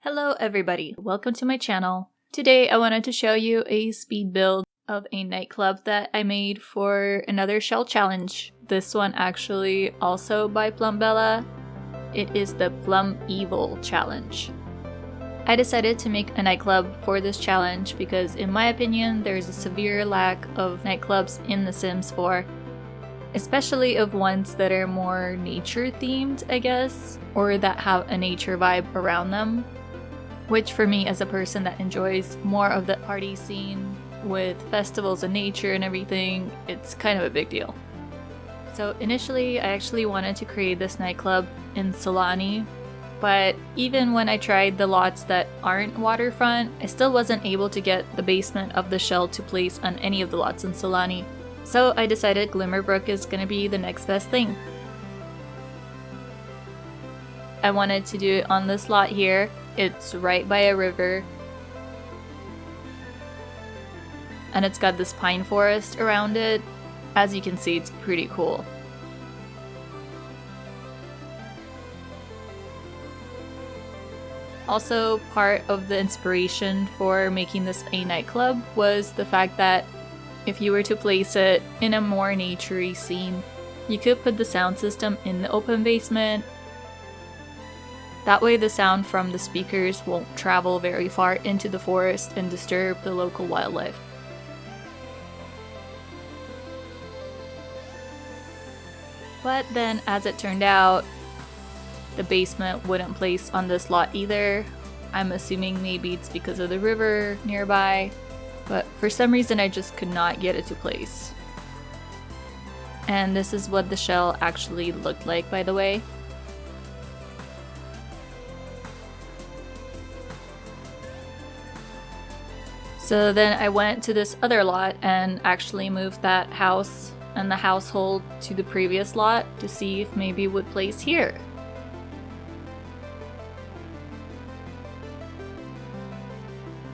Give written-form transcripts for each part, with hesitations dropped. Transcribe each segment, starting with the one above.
Hello everybody, welcome to my channel. Today I wanted to show you a speed build of a nightclub that I made for another shell challenge. This one actually also by Plumbella. It is the Plumbevil challenge. I decided to make a nightclub for this challenge because in my opinion there's a severe lack of nightclubs in The Sims 4. Especially of ones that are more nature themed, I guess, or that have a nature vibe around them. Which for me as a person that enjoys more of the party scene with festivals and nature and everything, it's kind of a big deal. So initially I actually wanted to create this nightclub in Solani, but even when I tried the lots that aren't waterfront, I still wasn't able to get the basement of the shell to place on any of the lots in Solani. So I decided Glimmerbrook is gonna be the next best thing. I wanted to do it on this lot here. It's right by a river. And it's got this pine forest around it. As you can see, it's pretty cool. Also, part of the inspiration for making this a nightclub was the fact that if you were to place it in a more naturey scene, you could put the sound system in the open basement. That way the sound from the speakers won't travel very far into the forest and disturb the local wildlife. But then, as it turned out, the basement wouldn't place on this lot either. I'm assuming maybe it's because of the river nearby, but for some reason I just could not get it to place. And this is what the shell actually looked like, by the way. So then I went to this other lot and actually moved that house and the household to the previous lot to see if maybe it would place here.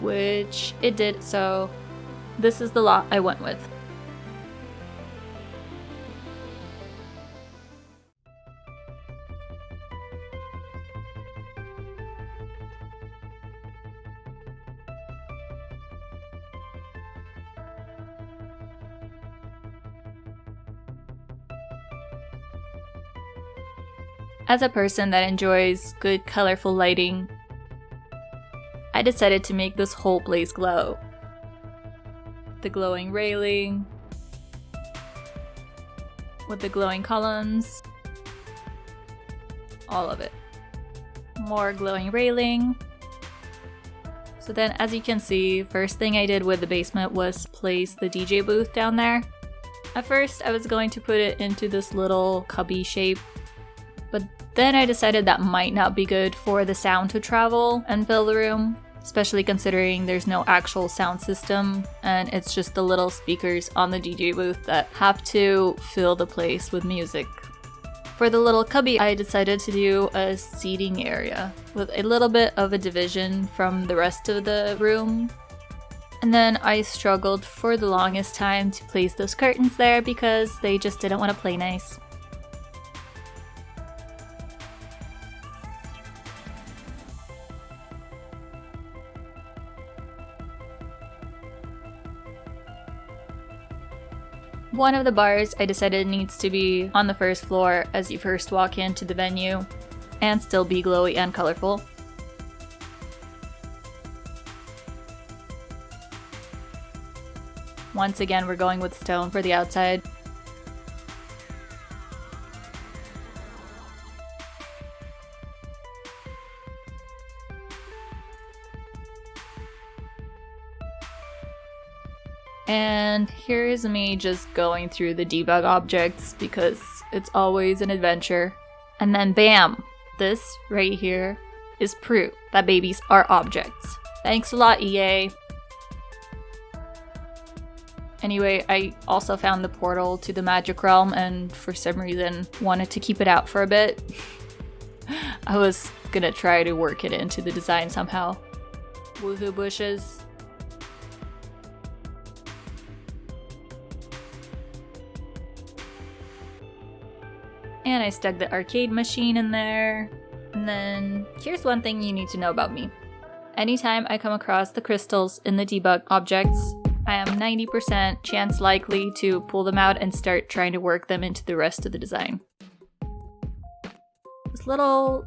Which it did, so this is the lot I went with. As a person that enjoys good colorful lighting, I decided to make this whole place glow. The glowing railing, with the glowing columns, all of it. More glowing railing. So then, as you can see, first thing I did with the basement was place the DJ booth down there. At first I was going to put it into this little cubby shape, but then I decided that might not be good for the sound to travel and fill the room, especially considering there's no actual sound system and it's just the little speakers on the DJ booth that have to fill the place with music. For the little cubby, I decided to do a seating area with a little bit of a division from the rest of the room. And then I struggled for the longest time to place those curtains there because they just didn't want to play nice. One of the bars I decided needs to be on the first floor as you first walk into the venue and still be glowy and colorful. Once again, we're going with stone for the outside. And here's me just going through the debug objects because it's always an adventure. And then bam! This right here is proof that babies are objects. Thanks a lot, EA! Anyway, I also found the portal to the magic realm and for some reason wanted to keep it out for a bit. I was gonna try to work it into the design somehow. Woohoo bushes. And I stuck the arcade machine in there. And And then here's one thing you need to know about me. Anytime I come across the crystals in the debug objects, I am 90% chance likely to pull them out and start trying to work them into the rest of the design. This little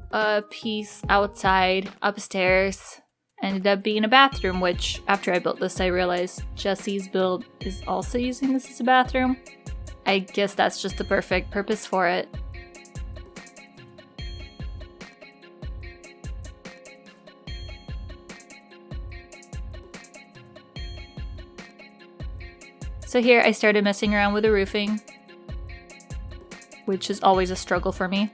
piece outside, upstairs, ended up being a bathroom, which after I built this I realized Jesse's build is also using this as a bathroom. I guess that's just the perfect purpose for it. So here I started messing around with the roofing, which is always a struggle for me.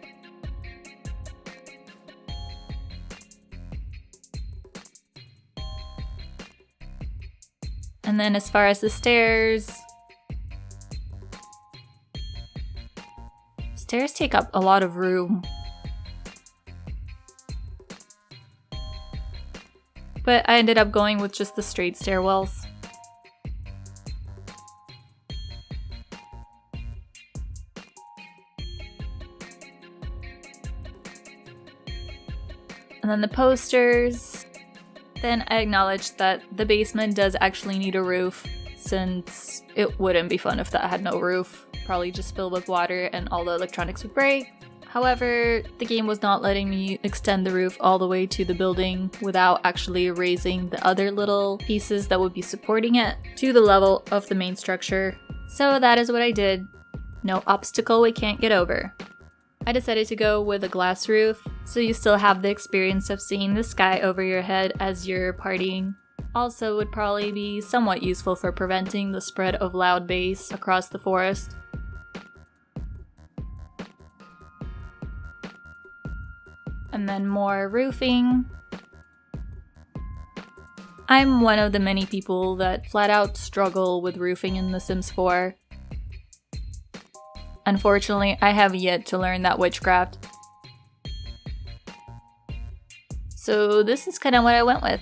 And then as far as the stairs take up a lot of room. But I ended up going with just the straight stairwells. And then the posters. Then I acknowledged that the basement does actually need a roof, since it wouldn't be fun if that had no roof. Probably just filled with water and all the electronics would break. However, the game was not letting me extend the roof all the way to the building without actually raising the other little pieces that would be supporting it to the level of the main structure. So that is what I did. No obstacle we can't get over. I decided to go with a glass roof, so you still have the experience of seeing the sky over your head as you're partying. Also would probably be somewhat useful for preventing the spread of loud bass across the forest. And then more roofing. I'm one of the many people that flat out struggle with roofing in The Sims 4. Unfortunately, I have yet to learn that witchcraft. So this is kind of what I went with.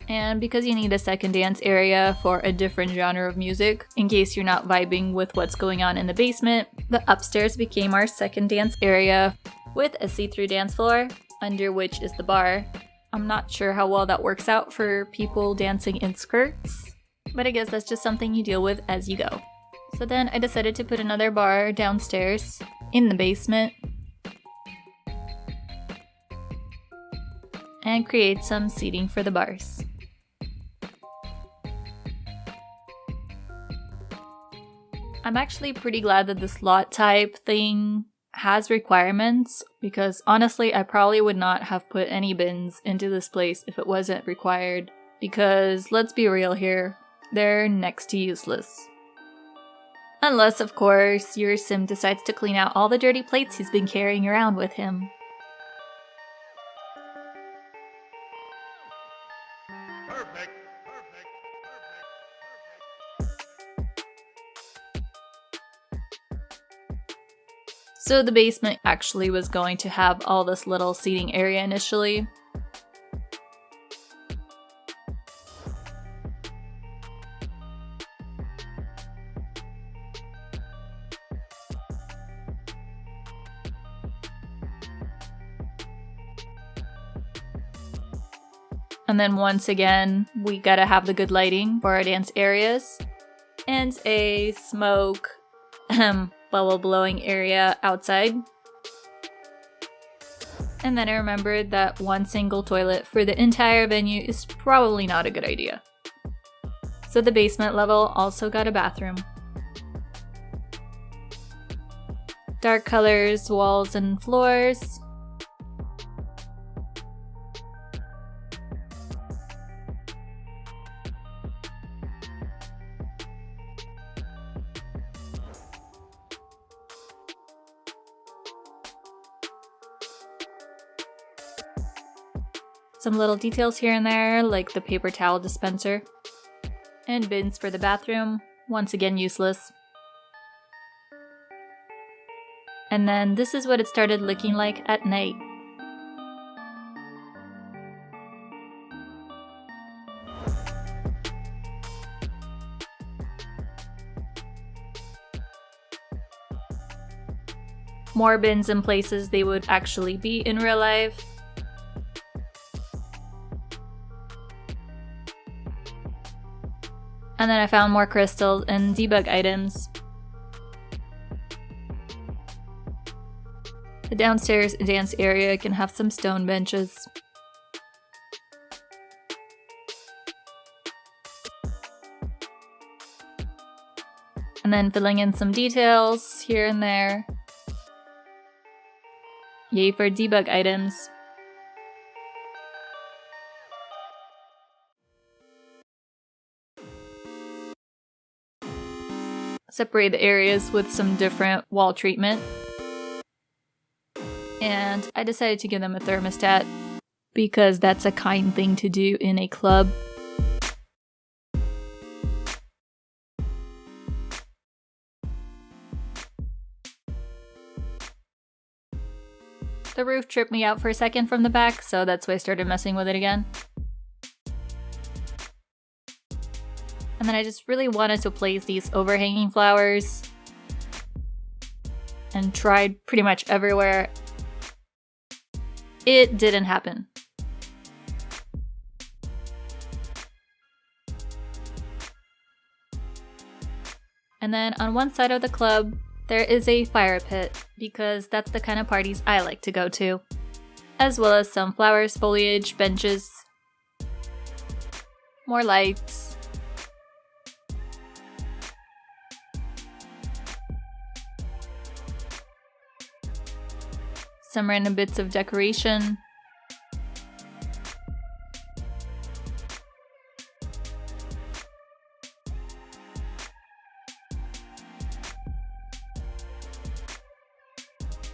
And because you need a second dance area for a different genre of music, in case you're not vibing with what's going on in the basement, the upstairs became our second dance area with a see-through dance floor, under which is the bar. I'm not sure how well that works out for people dancing in skirts, but I guess that's just something you deal with as you go. So then I decided to put another bar downstairs in the basement and create some seating for the bars. I'm actually pretty glad that the slot type thing has requirements, because honestly I probably would not have put any bins into this place if it wasn't required, because let's be real here, they're next to useless. Unless, of course, your sim decides to clean out all the dirty plates he's been carrying around with him. Perfect. So the basement actually was going to have all this little seating area initially. And then once again, we gotta have the good lighting for our dance areas. And a smoke bubble blowing area outside. And then I remembered that one single toilet for the entire venue is probably not a good idea. So the basement level also got a bathroom. Dark colors, walls and floors. Some little details here and there, like the paper towel dispenser. And bins for the bathroom, once again useless. And then this is what it started looking like at night. More bins in places they would actually be in real life. And then I found more crystals and debug items. The downstairs dance area can have some stone benches. And then filling in some details here and there. Yay for debug items. Separate the areas with some different wall treatment. And I decided to give them a thermostat because that's a kind thing to do in a club. The roof tripped me out for a second from the back, so that's why I started messing with it again. And then I just really wanted to place these overhanging flowers and tried pretty much everywhere. It didn't happen. And then on one side of the club, there is a fire pit because that's the kind of parties I like to go to, as well as some flowers, foliage, benches, more lights, some random bits of decoration,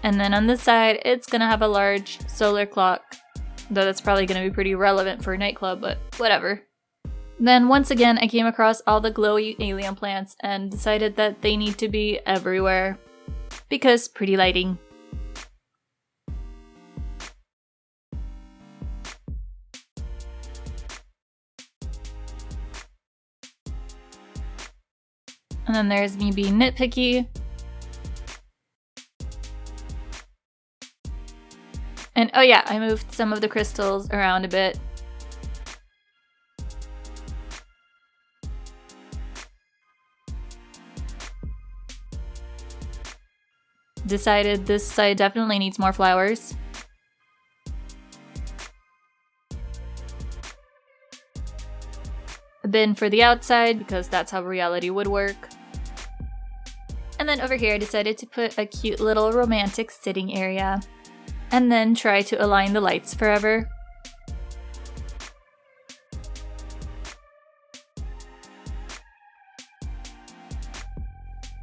and then on this side it's gonna have a large solar clock, though that's probably gonna be pretty relevant for a nightclub, but whatever. Then once again I came across all the glowy alien plants and decided that they need to be everywhere because pretty lighting. And then there's me being nitpicky. And oh yeah, I moved some of the crystals around a bit. Decided this side definitely needs more flowers. A bin for the outside because that's how reality would work. And then over here I decided to put a cute little romantic sitting area. And then try to align the lights forever.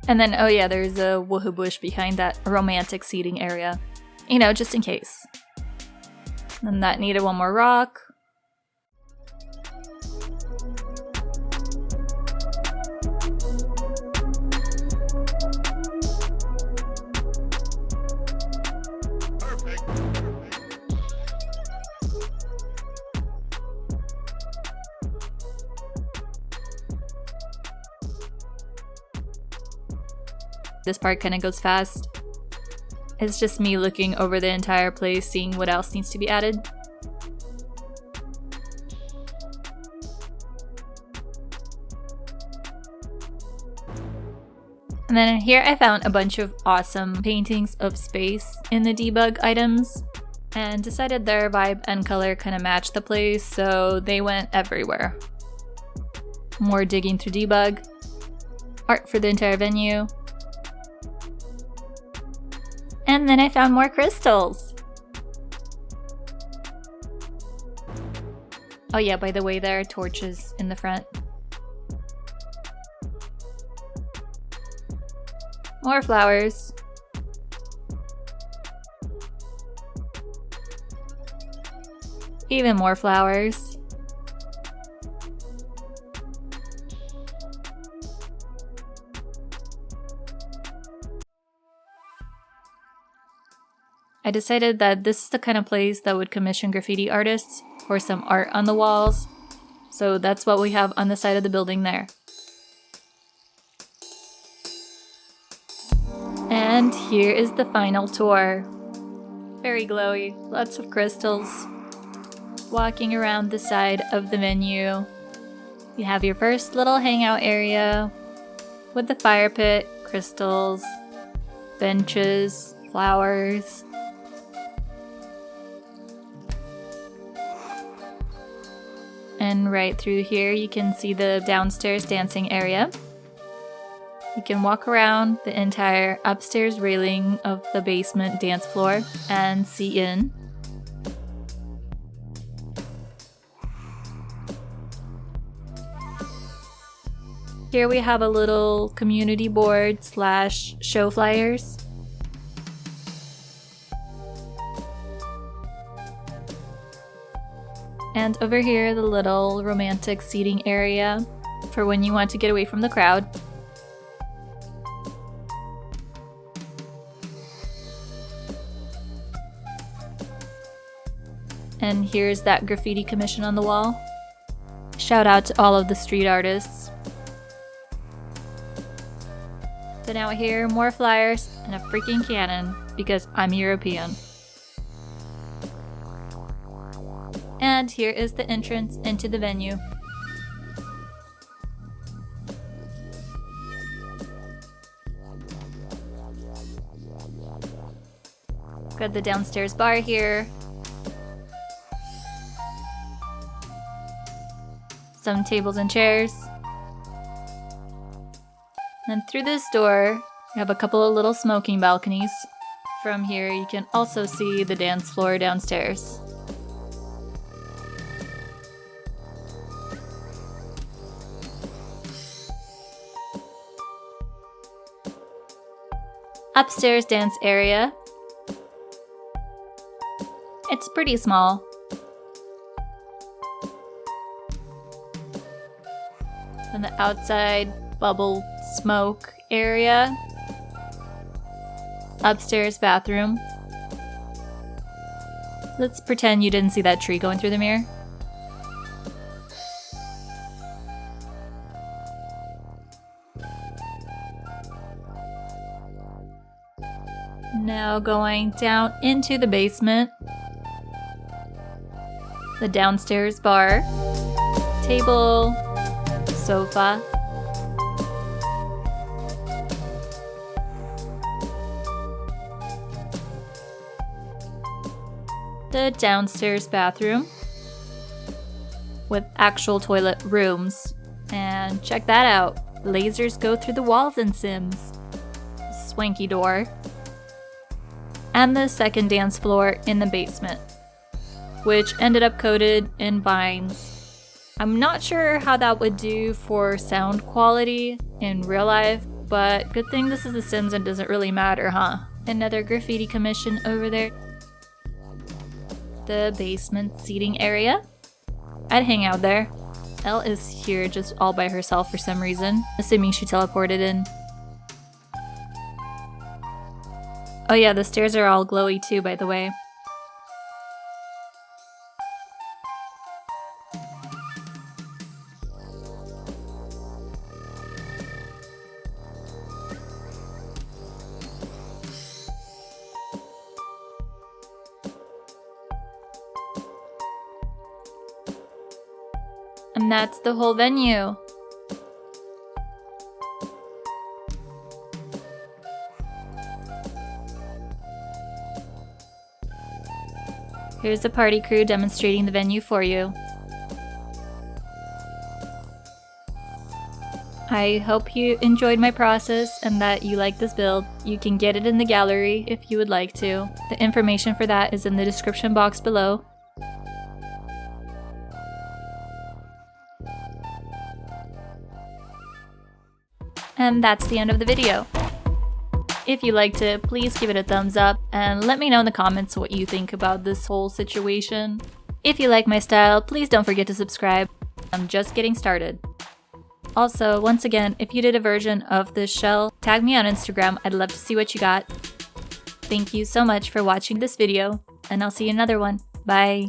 And then, oh yeah, there's a woohoo bush behind that romantic seating area. You know, just in case. And that needed one more rock. This part kind of goes fast. It's just me looking over the entire place, seeing what else needs to be added. And then here I found a bunch of awesome paintings of space in the debug items and decided their vibe and color kind of matched the place, so they went everywhere. More digging through debug, art for the entire venue, and then I found more crystals! Oh yeah, by the way, there are torches in the front. More flowers. Even more flowers. I decided that this is the kind of place that would commission graffiti artists for some art on the walls, so that's what we have on the side of the building there. And here is the final tour. Very glowy, lots of crystals. Walking around the side of the venue. You have your first little hangout area with the fire pit, crystals, benches, flowers. And right through here you can see the downstairs dancing area. You can walk around the entire upstairs railing of the basement dance floor and see in. Here we have a little community board slash show flyers. And over here, the little romantic seating area for when you want to get away from the crowd. And here's that graffiti commission on the wall. Shout out to all of the street artists. Then out here, more flyers and a freaking cannon because I'm European. And here is the entrance into the venue. Got the downstairs bar here. Some tables and chairs. And through this door, you have a couple of little smoking balconies. From here, you can also see the dance floor downstairs. Upstairs dance area. It's pretty small. And the outside bubble smoke area. Upstairs bathroom. Let's pretend you didn't see that tree going through the mirror. Now going down into the basement. The downstairs bar, table, sofa. The downstairs bathroom with actual toilet rooms. And check that out. Lasers go through the walls in Sims. Swanky door. And the second dance floor in the basement, which ended up coated in vines. I'm not sure how that would do for sound quality in real life, but good thing this is The Sims and doesn't really matter, huh? Another graffiti commission over there. The basement seating area. I'd hang out there. Elle is here just all by herself for some reason, assuming she teleported in. Oh yeah, the stairs are all glowy too, by the way. And that's the whole venue. Here's the party crew demonstrating the venue for you. I hope you enjoyed my process and that you like this build. You can get it in the gallery if you would like to. The information for that is in the description box below. And that's the end of the video. If you liked it, please give it a thumbs up and let me know in the comments what you think about this whole situation. If you like my style, please don't forget to subscribe. I'm just getting started. Also, once again, if you did a version of this shell, tag me on Instagram. I'd love to see what you got. Thank you so much for watching this video, and I'll see you in another one. Bye!